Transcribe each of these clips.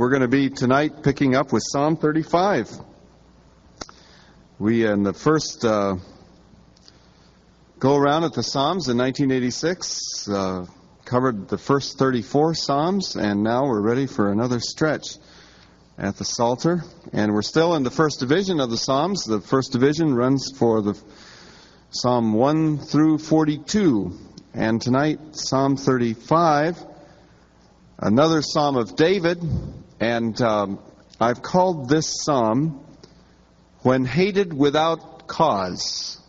We're going to be tonight picking up with Psalm 35. We, in the first go around at the Psalms in 1986, covered the first 34 Psalms, and now we're ready for another stretch at the Psalter. And we're still in the first division of the Psalms. The first division runs for the Psalm 1 through 42. And tonight, Psalm 35, another Psalm of David. And I've called this Psalm, When Hated Without Cause.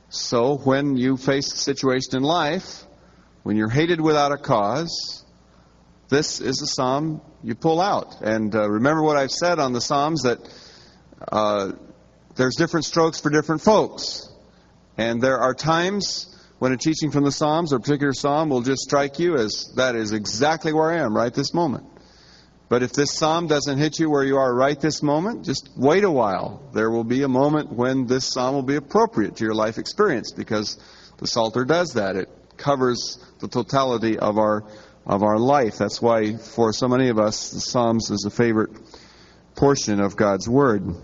So when you face a situation in life, when you're hated without a cause, this is a Psalm you pull out. And remember what I've said on the Psalms, that there's different strokes for different folks. And there are times when a teaching from the Psalms or a particular Psalm will just strike you as, that is exactly where I am right this moment. But if this Psalm doesn't hit you where you are right this moment, just wait a while. There will be a moment when this Psalm will be appropriate to your life experience, because the Psalter does that. It covers the totality of our life. That's why for so many of us, the Psalms is a favorite portion of God's Word.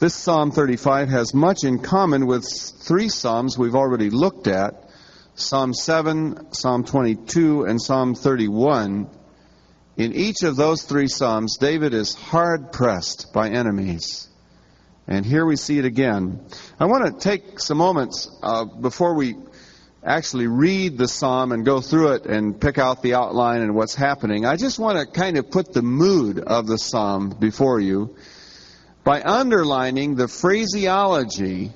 This Psalm 35 has much in common with three Psalms we've already looked at, Psalm 7, Psalm 22, and Psalm 31. In each of those three Psalms, David is hard-pressed by enemies. And here we see it again. I want to take some moments before we actually read the Psalm and go through it and pick out the outline and what's happening. I just want to kind of put the mood of the Psalm before you by underlining the phraseology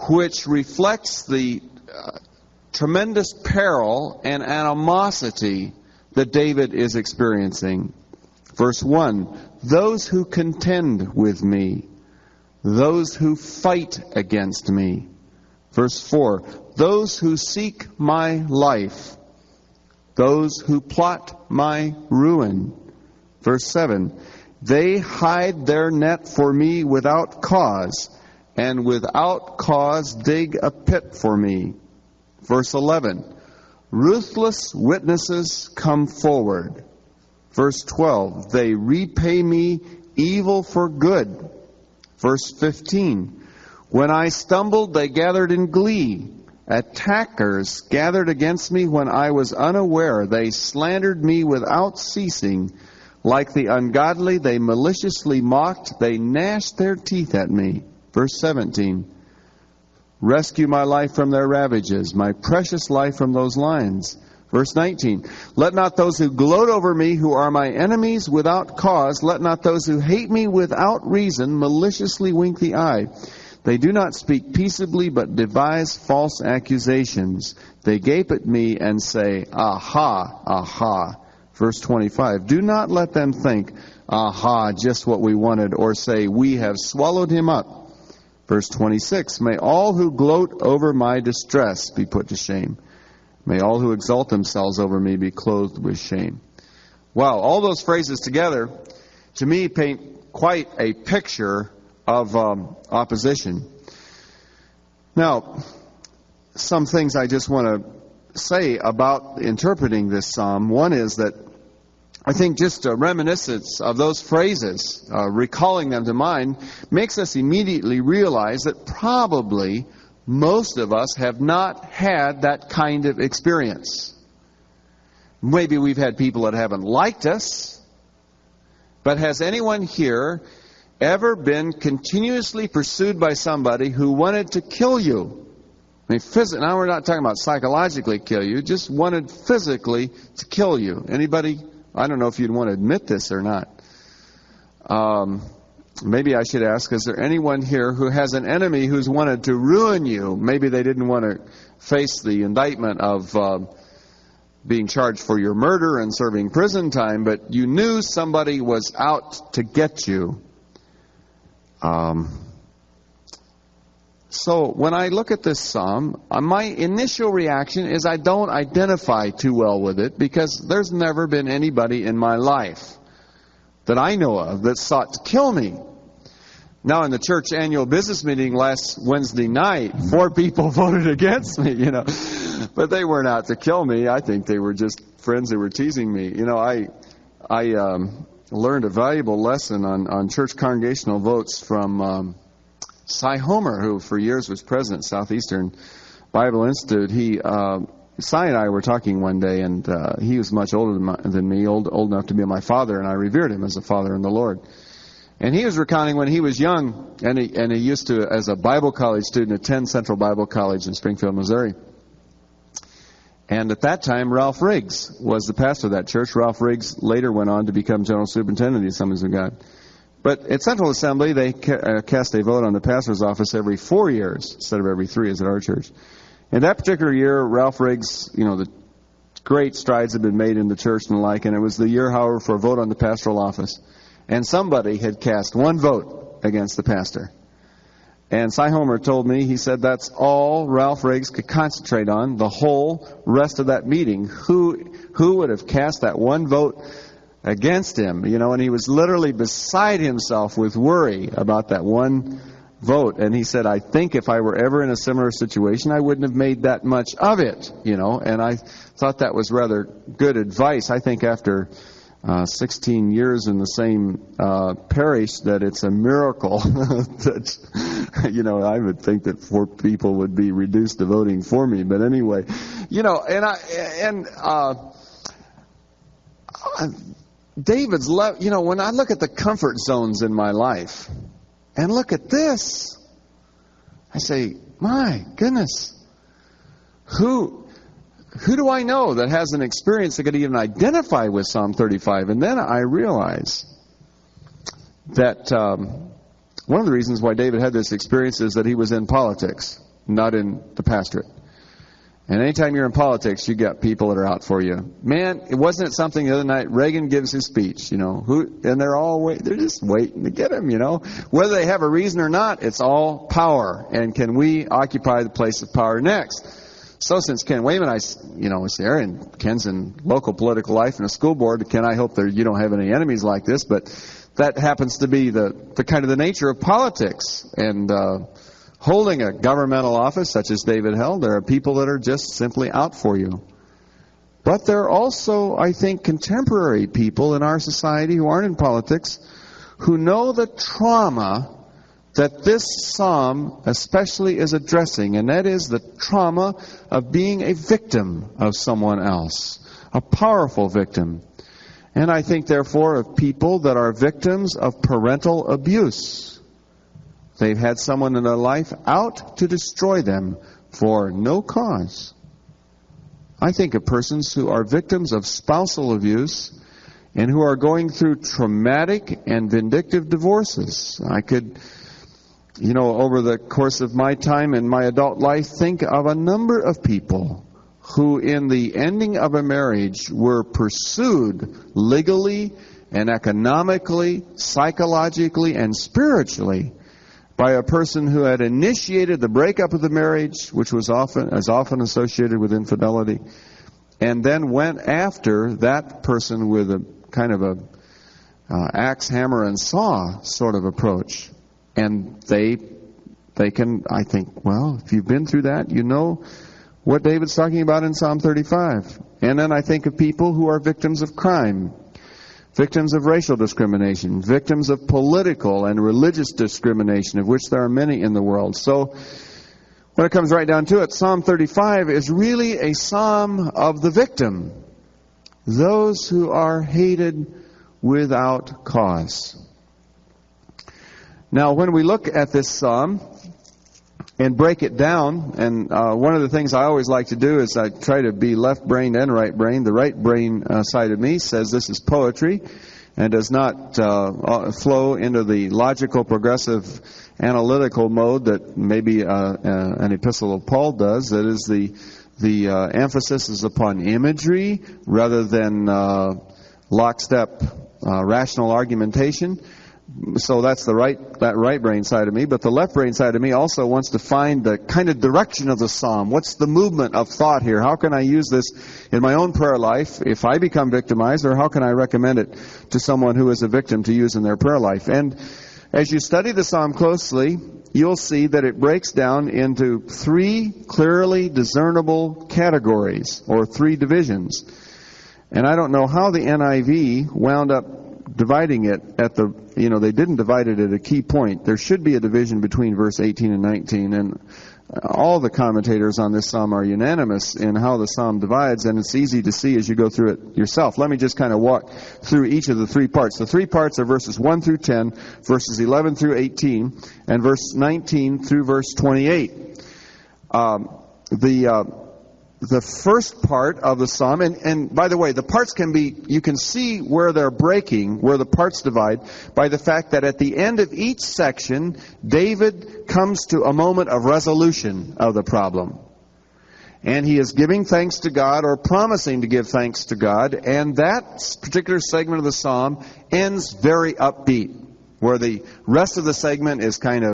which reflects the tremendous peril and animosity that David is experiencing. Verse 1, those who contend with me, those who fight against me. Verse 4, those who seek my life, those who plot my ruin. Verse 7, they hide their net for me without cause, and without cause dig a pit for me. Verse 11, ruthless witnesses come forward. Verse 12, they repay me evil for good. Verse 15, when I stumbled, they gathered in glee. Attackers gathered against me when I was unaware. They slandered me without ceasing. Like the ungodly, they maliciously mocked. They gnashed their teeth at me. Verse 17, rescue my life from their ravages, my precious life from those lions. Verse 19, let not those who gloat over me, who are my enemies without cause, let not those who hate me without reason maliciously wink the eye. They do not speak peaceably, but devise false accusations. They gape at me and say, aha, aha. Verse 25, do not let them think, aha, just what we wanted, or say, we have swallowed him up. Verse 26, may all who gloat over my distress be put to shame. May all who exalt themselves over me be clothed with shame. Wow, all those phrases together, to me, paint quite a picture of opposition. Now, some things I just want to say about interpreting this psalm. One is that I think just a reminiscence of those phrases, recalling them to mind, makes us immediately realize that probably most of us have not had that kind of experience. Maybe we've had people that haven't liked us, but has anyone here ever been continuously pursued by somebody who wanted to kill you? I mean, now we're not talking about psychologically kill you, just wanted physically to kill you. Anybody? I don't know if you'd want to admit this or not. Maybe I should ask, is there anyone here who has an enemy who's wanted to ruin you? Maybe they didn't want to face the indictment of being charged for your murder and serving prison time, but you knew somebody was out to get you. So when I look at this psalm, my initial reaction is I don't identify too well with it, because there's never been anybody in my life that I know of that sought to kill me. Now, in the church annual business meeting last Wednesday night, 4 people voted against me, but they weren't out to kill me. I think they were just friends who were teasing me. I learned a valuable lesson on church congregational votes from Cy Homer, who for years was president of Southeastern Bible Institute. Cy and I were talking one day, and he was much older than me, old enough to be my father, and I revered him as a father in the Lord. And he was recounting when he was young, and he used to, as a Bible college student, attend Central Bible College in Springfield, Missouri. And at that time, Ralph Riggs was the pastor of that church. Ralph Riggs later went on to become general superintendent of the Assemblies of God. But at Central Assembly, they cast a vote on the pastor's office every 4 years instead of every 3 as at our church. And that particular year, Ralph Riggs, the great strides had been made in the church and the like, and it was the year, however, for a vote on the pastoral office. And somebody had cast one vote against the pastor. And Cy Homer told me, he said that's all Ralph Riggs could concentrate on the whole rest of that meeting. Who would have cast that one vote against him? And he was literally beside himself with worry about that one vote. And he said, I think if I were ever in a similar situation, I wouldn't have made that much of it, And I thought that was rather good advice. I think after 16 years in the same parish that it's a miracle that, I would think that 4 people would be reduced to voting for me. But anyway, David's love, when I look at the comfort zones in my life and look at this, I say, my goodness, who do I know that has an experience that could even identify with Psalm 35? And then I realize that one of the reasons why David had this experience is that he was in politics, not in the pastorate. And anytime you're in politics, you got people that are out for you. Man, wasn't it something the other night? Reagan gives his speech, and they're just waiting to get him, Whether they have a reason or not, it's all power. And can we occupy the place of power next? So since Ken Wayman, was there, and Ken's in local political life and a school board, Ken, I hope that you don't have any enemies like this, but that happens to be the kind of the nature of politics. And holding a governmental office such as David held, there are people that are just simply out for you. But there are also, I think, contemporary people in our society who aren't in politics who know the trauma that this psalm especially is addressing, and that is the trauma of being a victim of someone else, a powerful victim. And I think, therefore, of people that are victims of parental abuse. They've had someone in their life out to destroy them for no cause. I think of persons who are victims of spousal abuse and who are going through traumatic and vindictive divorces. I could, over the course of my time in my adult life, think of a number of people who in the ending of a marriage were pursued legally and economically, psychologically, and spiritually by a person who had initiated the breakup of the marriage, which was often associated with infidelity, and then went after that person with a kind of a axe, hammer, and saw sort of approach. And they can, I think, well, if you've been through that, you know what David's talking about in Psalm 35. And then I think of people who are victims of crime, victims of racial discrimination, victims of political and religious discrimination, of which there are many in the world. So when it comes right down to it, Psalm 35 is really a psalm of the victim, those who are hated without cause. Now, when we look at this psalm and break it down, and one of the things I always like to do is I try to be left-brained and right-brained. The right-brain side of me says this is poetry and does not flow into the logical, progressive, analytical mode that maybe an epistle of Paul does. That is, the emphasis is upon imagery rather than lockstep rational argumentation. So that's that right brain side of me. But the left brain side of me also wants to find the kind of direction of the psalm. What's the movement of thought here? How can I use this in my own prayer life if I become victimized, or how can I recommend it to someone who is a victim to use in their prayer life? And as you study the psalm closely, you'll see that it breaks down into 3 clearly discernible categories, or 3 divisions. And I don't know how the NIV wound up dividing it at the, they didn't divide it at a key point. There should be a division between verse 18 and 19, and all the commentators on this psalm are unanimous in how the psalm divides, and it's easy to see as you go through it yourself. Let me just kind of walk through each of the three parts. The three parts are verses 1 through 10, verses 11 through 18, and verse 19 through verse 28. The first part of the psalm, and by the way, the parts you can see where they're breaking, where the parts divide, by the fact that at the end of each section, David comes to a moment of resolution of the problem. And he is giving thanks to God, or promising to give thanks to God, and that particular segment of the psalm ends very upbeat, where the rest of the segment is kind of